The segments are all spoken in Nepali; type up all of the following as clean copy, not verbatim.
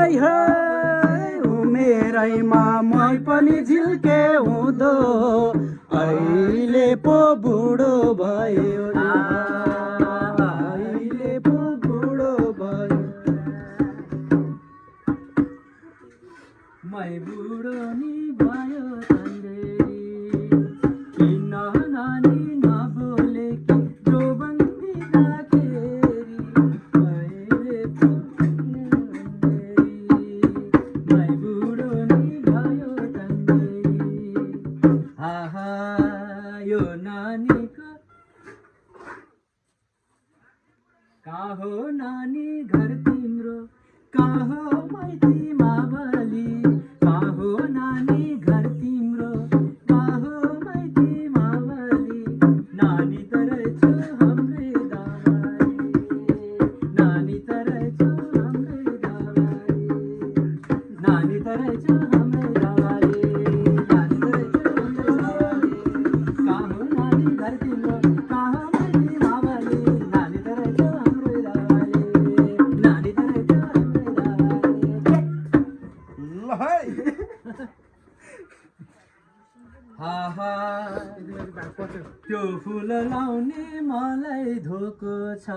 हाय हाय उमेरैमा मै पनि झिल्के हुँदो अहिले पो बुढो भयो अहिले पो बुढो भयो मै बुढो नि भयो तन्देरी किन नानी नबोले कि जो बन्दी राखेरी अहिले पो मै बुढो नि भयो तन्देरी आहा यो नानीको कहाँ हो नानी घर तिम्रो कहाँ हो माइती मावली कहाँ हो नानी घर तिम्रो कहाँ हो माइती मावली नानी त रहेछ हाम्रै दावारी नानी त रहेछ हाम्रै दावारी नानी त रहेछ हाम्रै दावारी नानी त रहेछ हाम्रै दावारी कहाँ हो नानी घर तिम्रो कहाँ हो माइती मावली नानी त रहेछ हाम्रै दावारी नानी त रहेछ हाम्रै दावारी ल है हाहा त्यो फुल लाउने मलाई धोको छ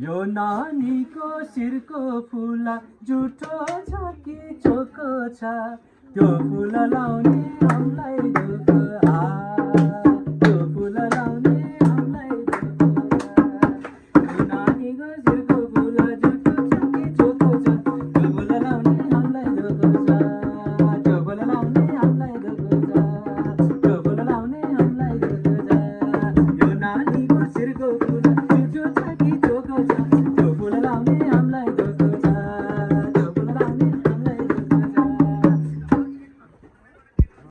यो नानीको शिरको फुला जुठो छ कि चोको छ त्यो फुल लाउने हामीलाई धोको